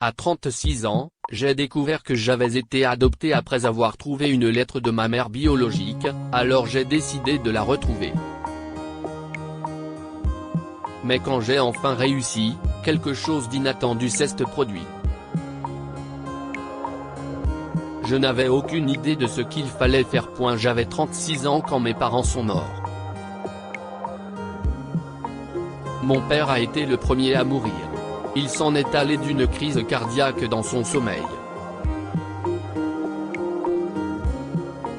À 36 ans, j'ai découvert que j'avais été adopté après avoir trouvé une lettre de ma mère biologique, alors j'ai décidé de la retrouver. Mais quand j'ai enfin réussi, quelque chose d'inattendu s'est produit. Je n'avais aucune idée de ce qu'il fallait faire. J'avais 36 ans quand mes parents sont morts. Mon père a été le premier à mourir. Il s'en est allé d'une crise cardiaque dans son sommeil.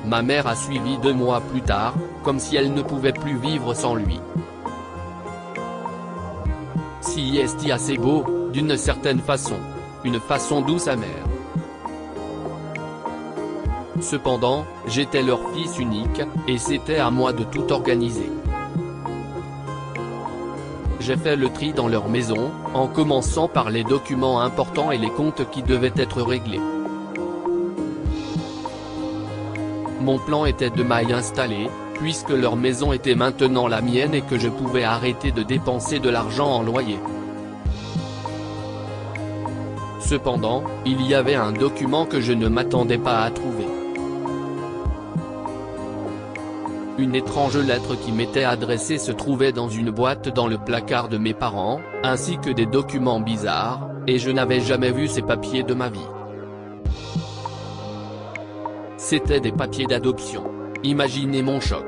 Ma mère a suivi 2 mois plus tard, comme si elle ne pouvait plus vivre sans lui. Si est assez beau, d'une certaine façon. Une façon douce amère. Cependant, j'étais leur fils unique, et c'était à moi de tout organiser. J'ai fait le tri dans leur maison, en commençant par les documents importants et les comptes qui devaient être réglés. Mon plan était de m'y installer, puisque leur maison était maintenant la mienne et que je pouvais arrêter de dépenser de l'argent en loyer. Cependant, il y avait un document que je ne m'attendais pas à trouver. Une étrange lettre qui m'était adressée se trouvait dans une boîte dans le placard de mes parents, ainsi que des documents bizarres, et je n'avais jamais vu ces papiers de ma vie. C'étaient des papiers d'adoption. Imaginez mon choc.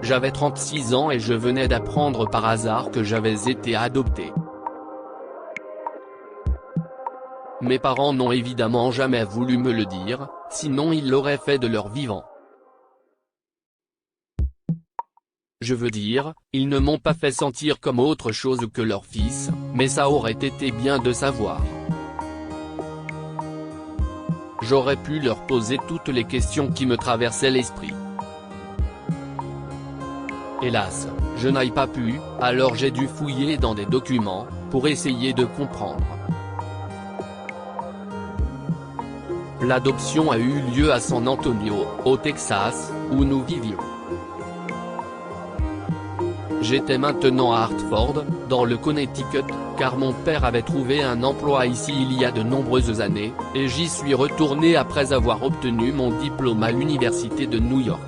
J'avais 36 ans et je venais d'apprendre par hasard que j'avais été adopté. Mes parents n'ont évidemment jamais voulu me le dire, sinon ils l'auraient fait de leur vivant. Je veux dire, ils ne m'ont pas fait sentir comme autre chose que leur fils, mais ça aurait été bien de savoir. J'aurais pu leur poser toutes les questions qui me traversaient l'esprit. Hélas, je n'ai pas pu, alors j'ai dû fouiller dans des documents, pour essayer de comprendre. L'adoption a eu lieu à San Antonio, au Texas, où nous vivions. J'étais maintenant à Hartford, dans le Connecticut, car mon père avait trouvé un emploi ici il y a de nombreuses années, et j'y suis retourné après avoir obtenu mon diplôme à l'université de New York.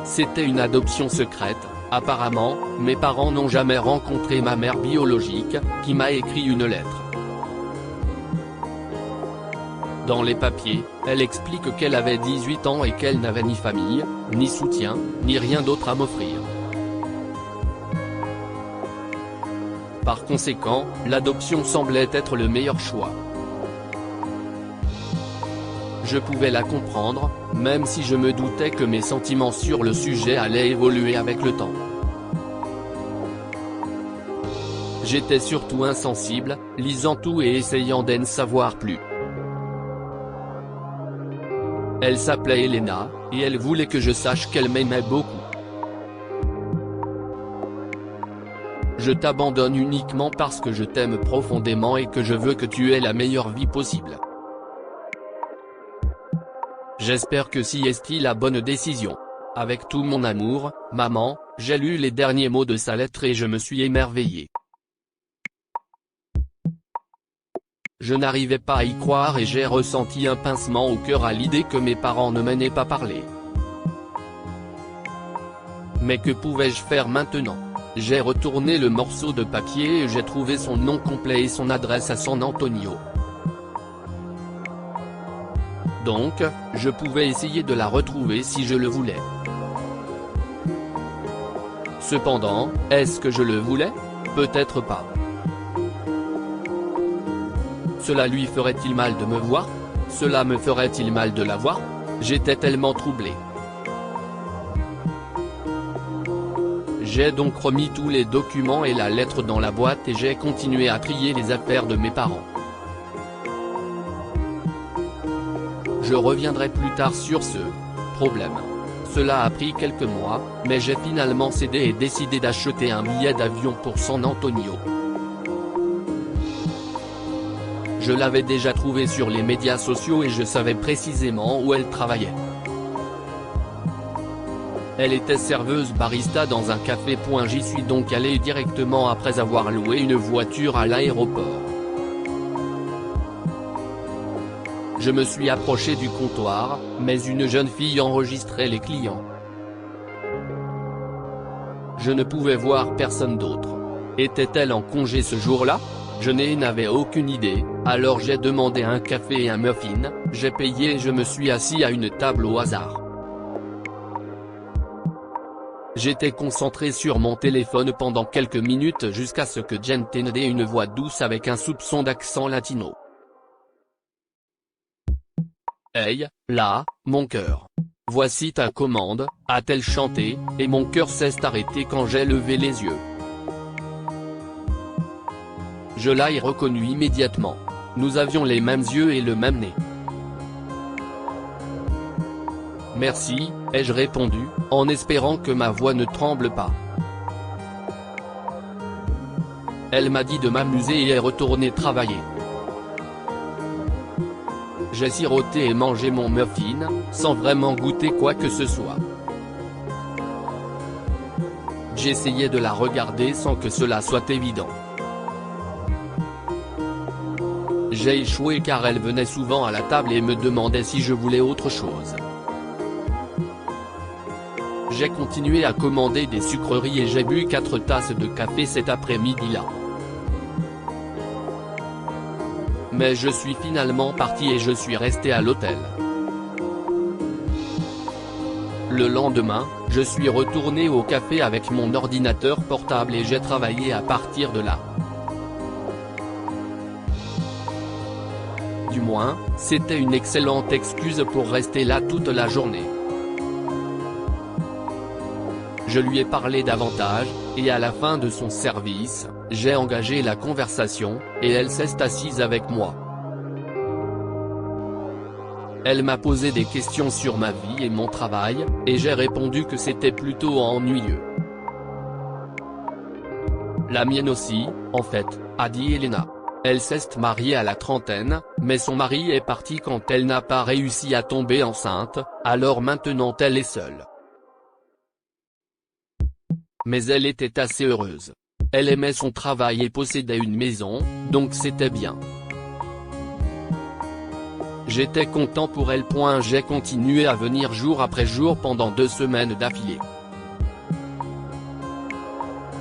C'était une adoption secrète, apparemment, mes parents n'ont jamais rencontré ma mère biologique, qui m'a écrit une lettre. Dans les papiers, elle explique qu'elle avait 18 ans et qu'elle n'avait ni famille, ni soutien, ni rien d'autre à m'offrir. Par conséquent, l'adoption semblait être le meilleur choix. Je pouvais la comprendre, même si je me doutais que mes sentiments sur le sujet allaient évoluer avec le temps. J'étais surtout insensible, lisant tout et essayant d'en savoir plus. Elle s'appelait Elena, et elle voulait que je sache qu'elle m'aimait beaucoup. Je t'abandonne uniquement parce que je t'aime profondément et que je veux que tu aies la meilleure vie possible. J'espère que si est la bonne décision. Avec tout mon amour, maman. J'ai lu les derniers mots de sa lettre et je me suis émerveillé. Je n'arrivais pas à y croire et j'ai ressenti un pincement au cœur à l'idée que mes parents ne m'en aient pas parlé. Mais que pouvais-je faire maintenant? J'ai retourné le morceau de papier et j'ai trouvé son nom complet et son adresse à San Antonio. Donc, je pouvais essayer de la retrouver si je le voulais. Cependant, est-ce que je le voulais? Peut-être pas. Cela lui ferait-il mal de me voir? Cela me ferait-il mal de la voir? J'étais tellement troublé. J'ai donc remis tous les documents et la lettre dans la boîte et j'ai continué à trier les affaires de mes parents. Je reviendrai plus tard sur ce problème. Cela a pris quelques mois, mais j'ai finalement cédé et décidé d'acheter un billet d'avion pour San Antonio. Je l'avais déjà trouvée sur les médias sociaux et je savais précisément où elle travaillait. Elle était serveuse barista dans un café. J'y suis donc allé directement après avoir loué une voiture à l'aéroport. Je me suis approché du comptoir, mais une jeune fille enregistrait les clients. Je ne pouvais voir personne d'autre. Était-elle en congé ce jour-là? Je n'avais aucune idée, alors j'ai demandé un café et un muffin, j'ai payé et je me suis assis à une table au hasard. J'étais concentré sur mon téléphone pendant quelques minutes jusqu'à ce que Jen ait une voix douce avec un soupçon d'accent latino. Hey, là, mon cœur. Voici ta commande, a-t-elle chanté, et mon cœur s'est arrêté quand j'ai levé les yeux. Je l'ai reconnu immédiatement. Nous avions les mêmes yeux et le même nez. Merci, ai-je répondu, en espérant que ma voix ne tremble pas. Elle m'a dit de m'amuser et est retournée travailler. J'ai siroté et mangé mon muffin, sans vraiment goûter quoi que ce soit. J'essayais de la regarder sans que cela soit évident. J'ai échoué car elle venait souvent à la table et me demandait si je voulais autre chose. J'ai continué à commander des sucreries et j'ai bu 4 tasses de café cet après-midi-là. Mais je suis finalement parti et je suis resté à l'hôtel. Le lendemain, je suis retourné au café avec mon ordinateur portable et j'ai travaillé à partir de là. Du moins, c'était une excellente excuse pour rester là toute la journée. Je lui ai parlé davantage, et à la fin de son service, j'ai engagé la conversation, et elle s'est assise avec moi. Elle m'a posé des questions sur ma vie et mon travail, et j'ai répondu que c'était plutôt ennuyeux. La mienne aussi, en fait, a dit Elena. Elle s'est mariée à la trentaine, mais son mari est parti quand elle n'a pas réussi à tomber enceinte, alors maintenant elle est seule. Mais elle était assez heureuse. Elle aimait son travail et possédait une maison, donc c'était bien. J'étais content pour elle. J'ai continué à venir jour après jour pendant 2 semaines d'affilée.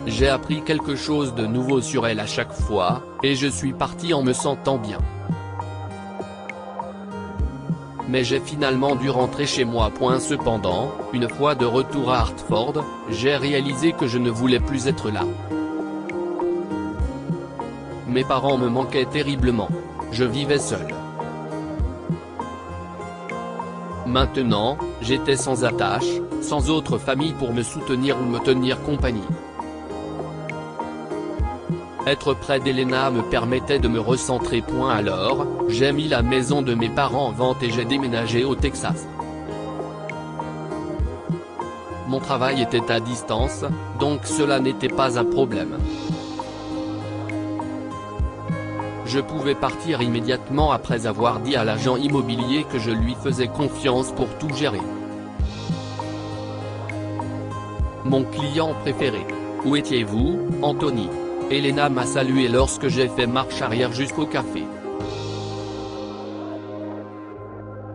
J'ai appris quelque chose de nouveau sur elle à chaque fois, et je suis parti en me sentant bien. Mais j'ai finalement dû rentrer chez moi. Cependant, une fois de retour à Hartford, j'ai réalisé que je ne voulais plus être là. Mes parents me manquaient terriblement. Je vivais seul. Maintenant, j'étais sans attache, sans autre famille pour me soutenir ou me tenir compagnie. Être près d'Elena me permettait de me recentrer. Alors, j'ai mis la maison de mes parents en vente et j'ai déménagé au Texas. Mon travail était à distance, donc cela n'était pas un problème. Je pouvais partir immédiatement après avoir dit à l'agent immobilier que je lui faisais confiance pour tout gérer. Mon client préféré. Où étiez-vous, Anthony? Elena m'a salué lorsque j'ai fait marche arrière jusqu'au café.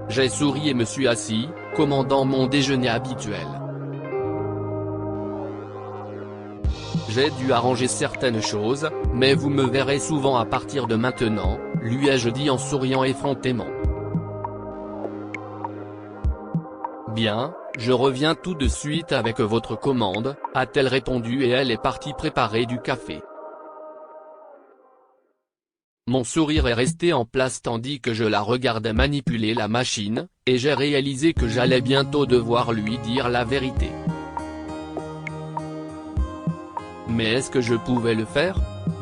J'ai souri et me suis assis, commandant mon déjeuner habituel. J'ai dû arranger certaines choses, mais vous me verrez souvent à partir de maintenant, lui ai-je dit en souriant effrontément. Bien, je reviens tout de suite avec votre commande, a-t-elle répondu et elle est partie préparer du café. Mon sourire est resté en place tandis que je la regardais manipuler la machine, et j'ai réalisé que j'allais bientôt devoir lui dire la vérité. Mais est-ce que je pouvais le faire?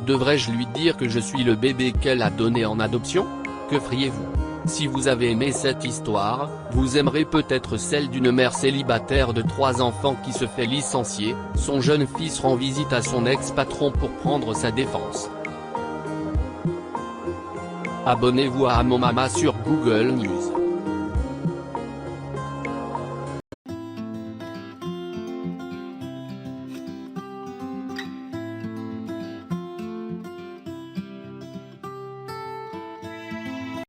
Devrais-je lui dire que je suis le bébé qu'elle a donné en adoption? Que feriez-vous? Si vous avez aimé cette histoire, vous aimerez peut-être celle d'une mère célibataire de 3 enfants qui se fait licencier, son jeune fils rend visite à son ex-patron pour prendre sa défense. Abonnez-vous à Mon Mama sur Google News.